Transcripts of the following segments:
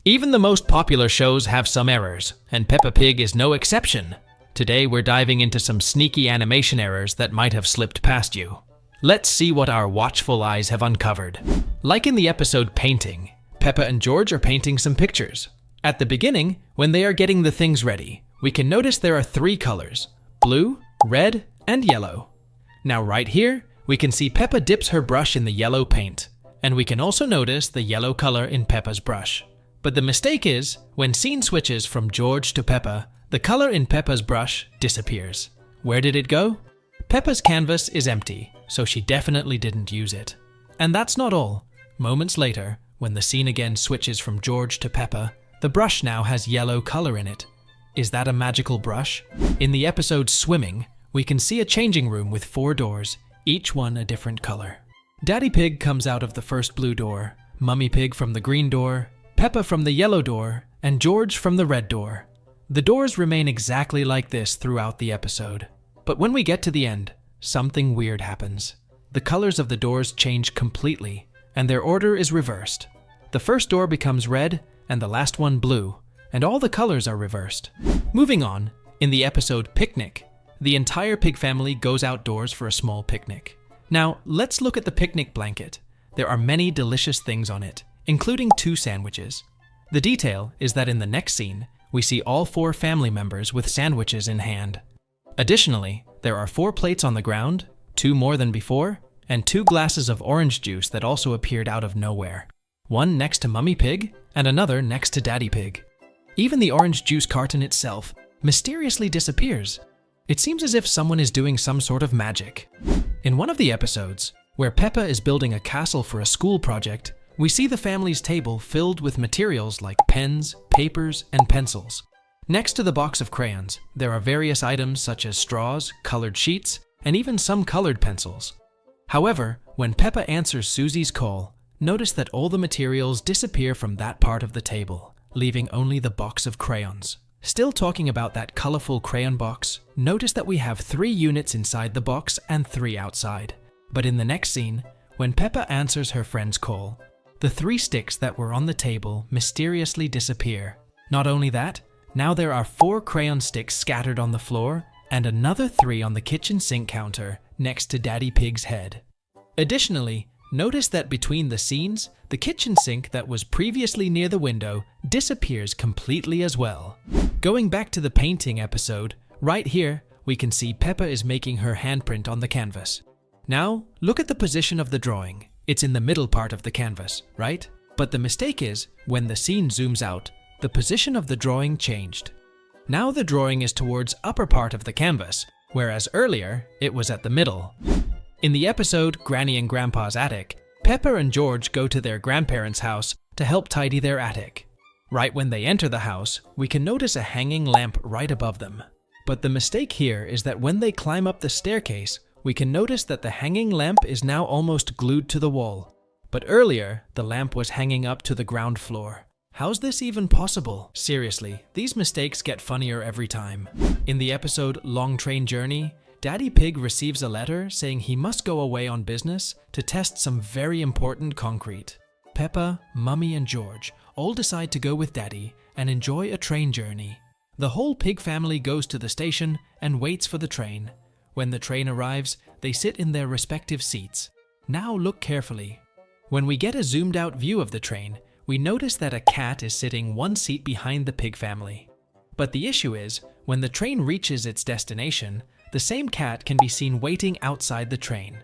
Even the most popular shows have some errors, and Peppa Pig is no exception. Today we're diving into some sneaky animation errors that might have slipped past you. Let's see what our watchful eyes have uncovered. Like in the episode Painting, Peppa and George are painting some pictures. At the beginning, when they are getting the things ready, we can notice there are 3 colors: blue, red, and yellow. Now right here, we can see Peppa dips her brush in the yellow paint, and we can also notice the yellow color in Peppa's brush. But the mistake is, when scene switches from George to Peppa, the color in Peppa's brush disappears. Where did it go? Peppa's canvas is empty, so she definitely didn't use it. And that's not all. Moments later, when the scene again switches from George to Peppa, the brush now has yellow color in it. Is that a magical brush? In the episode Swimming, we can see a changing room with 4 doors, each one a different color. Daddy Pig comes out of the first blue door, Mummy Pig from the green door, Peppa from the yellow door, and George from the red door. The doors remain exactly like this throughout the episode. But when we get to the end, something weird happens. The colors of the doors change completely, and their order is reversed. The first door becomes red, and the last one blue, and all the colors are reversed. Moving on, in the episode Picnic, the entire pig family goes outdoors for a small picnic. Now, let's look at the picnic blanket. There are many delicious things on it, including 2 sandwiches. The detail is that in the next scene, we see all 4 family members with sandwiches in hand. Additionally, there are 4 plates on the ground, 2 more than before, and 2 glasses of orange juice that also appeared out of nowhere. One next to Mummy Pig, and another next to Daddy Pig. Even the orange juice carton itself mysteriously disappears. It seems as if someone is doing some sort of magic. In one of the episodes, where Peppa is building a castle for a school project, we see the family's table filled with materials like pens, papers, and pencils. Next to the box of crayons, there are various items such as straws, colored sheets, and even some colored pencils. However, when Peppa answers Susie's call, notice that all the materials disappear from that part of the table, leaving only the box of crayons. Still talking about that colorful crayon box, notice that we have 3 units inside the box and 3 outside. But in the next scene, when Peppa answers her friend's call, the 3 sticks that were on the table mysteriously disappear. Not only that, now there are 4 crayon sticks scattered on the floor and another 3 on the kitchen sink counter next to Daddy Pig's head. Additionally, notice that between the scenes, the kitchen sink that was previously near the window disappears completely as well. Going back to the painting episode, right here, we can see Peppa is making her handprint on the canvas. Now, look at the position of the drawing. It's in the middle part of the canvas, right? But the mistake is, when the scene zooms out, the position of the drawing changed. Now the drawing is towards upper part of the canvas, whereas earlier, it was at the middle. In the episode Granny and Grandpa's Attic, Peppa and George go to their grandparents' house to help tidy their attic. Right when they enter the house, we can notice a hanging lamp right above them. But the mistake here is that when they climb up the staircase, we can notice that the hanging lamp is now almost glued to the wall. But earlier, the lamp was hanging up to the ground floor. How's this even possible? Seriously, these mistakes get funnier every time. In the episode Long Train Journey, Daddy Pig receives a letter saying he must go away on business to test some very important concrete. Peppa, Mummy, and George all decide to go with Daddy and enjoy a train journey. The whole pig family goes to the station and waits for the train. When the train arrives, they sit in their respective seats. Now look carefully. When we get a zoomed out view of the train, we notice that a cat is sitting 1 seat behind the pig family. But the issue is, when the train reaches its destination, the same cat can be seen waiting outside the train.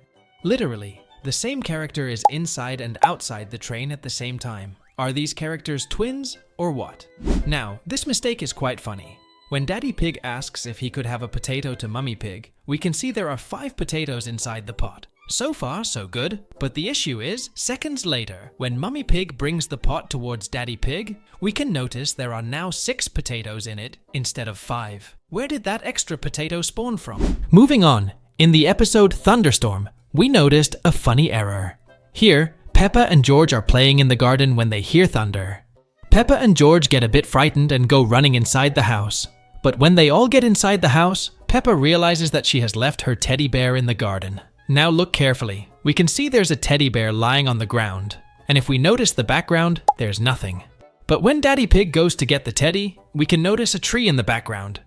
Literally, the same character is inside and outside the train at the same time. Are these characters twins or what? Now, this mistake is quite funny. When Daddy Pig asks if he could have a potato to Mummy Pig, we can see there are 5 potatoes inside the pot. So far, so good. But the issue is, seconds later, when Mummy Pig brings the pot towards Daddy Pig, we can notice there are now 6 potatoes in it instead of 5. Where did that extra potato spawn from? Moving on, in the episode Thunderstorm, we noticed a funny error. Here, Peppa and George are playing in the garden when they hear thunder. Peppa and George get a bit frightened and go running inside the house. But when they all get inside the house, Peppa realizes that she has left her teddy bear in the garden. Now look carefully. We can see there's a teddy bear lying on the ground. And if we notice the background, there's nothing. But when Daddy Pig goes to get the teddy, we can notice a tree in the background.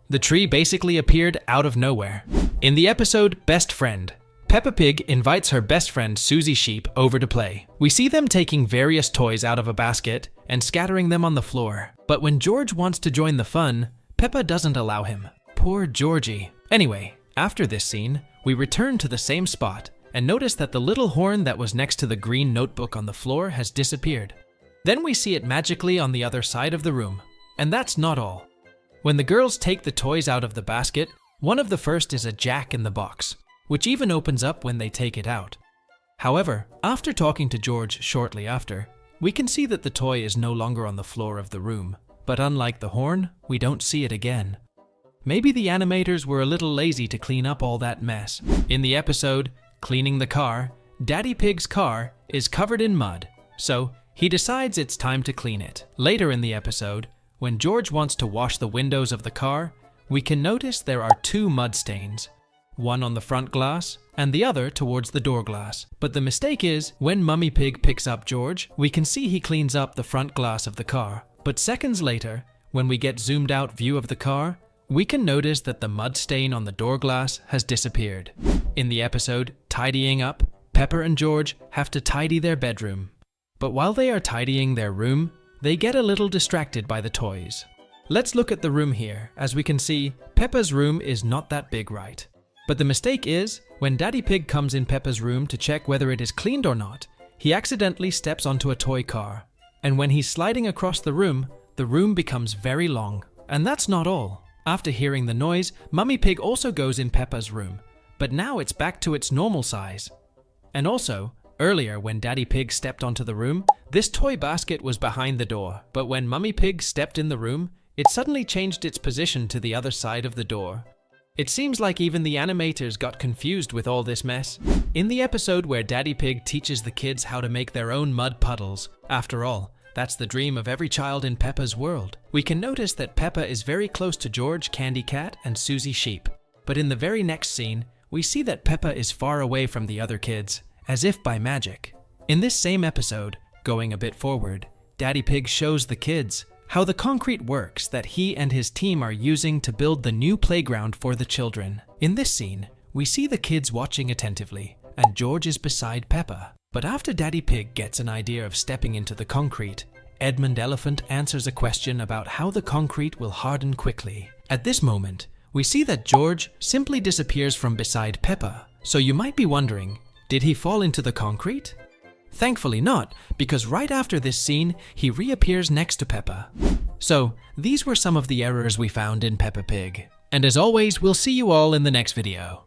The tree basically appeared out of nowhere. In the episode Best Friend, Peppa Pig invites her best friend Susie Sheep over to play. We see them taking various toys out of a basket and scattering them on the floor. But when George wants to join the fun, Peppa doesn't allow him. Poor Georgie. Anyway, after this scene, we return to the same spot and notice that the little horn that was next to the green notebook on the floor has disappeared. Then we see it magically on the other side of the room. And that's not all. When the girls take the toys out of the basket, one of the first is a jack in the box, which even opens up when they take it out. However, after talking to George shortly after, we can see that the toy is no longer on the floor of the room, but unlike the horn, we don't see it again. Maybe the animators were a little lazy to clean up all that mess. In the episode, Cleaning the Car, Daddy Pig's car is covered in mud, so he decides it's time to clean it. Later in the episode, when George wants to wash the windows of the car, we can notice there are two mud stains, one on the front glass and the other towards the door glass. But the mistake is, when Mummy Pig picks up George, we can see he cleans up the front glass of the car. But seconds later, when we get zoomed out view of the car, we can notice that the mud stain on the door glass has disappeared. In the episode Tidying Up, Peppa and George have to tidy their bedroom. But while they are tidying their room, they get a little distracted by the toys. Let's look at the room here. As we can see, Peppa's room is not that big, right? But the mistake is, when Daddy Pig comes in Peppa's room to check whether it is cleaned or not, he accidentally steps onto a toy car. And when he's sliding across the room becomes very long. And that's not all. After hearing the noise, Mummy Pig also goes in Peppa's room, but now it's back to its normal size. And also, earlier when Daddy Pig stepped onto the room, this toy basket was behind the door, but when Mummy Pig stepped in the room, it suddenly changed its position to the other side of the door. It seems like even the animators got confused with all this mess. In the episode where Daddy Pig teaches the kids how to make their own mud puddles, after all, that's the dream of every child in Peppa's world, we can notice that Peppa is very close to George, Candy Cat, and Susie Sheep. But in the very next scene, we see that Peppa is far away from the other kids, as if by magic. In this same episode, going a bit forward, Daddy Pig shows the kids how the concrete works that he and his team are using to build the new playground for the children. In this scene, we see the kids watching attentively, and George is beside Peppa. But after Daddy Pig gets an idea of stepping into the concrete, Edmund Elephant answers a question about how the concrete will harden quickly. At this moment, we see that George simply disappears from beside Peppa. So you might be wondering, did he fall into the concrete? Thankfully not, because right after this scene, he reappears next to Peppa. So, these were some of the errors we found in Peppa Pig. And as always, we'll see you all in the next video.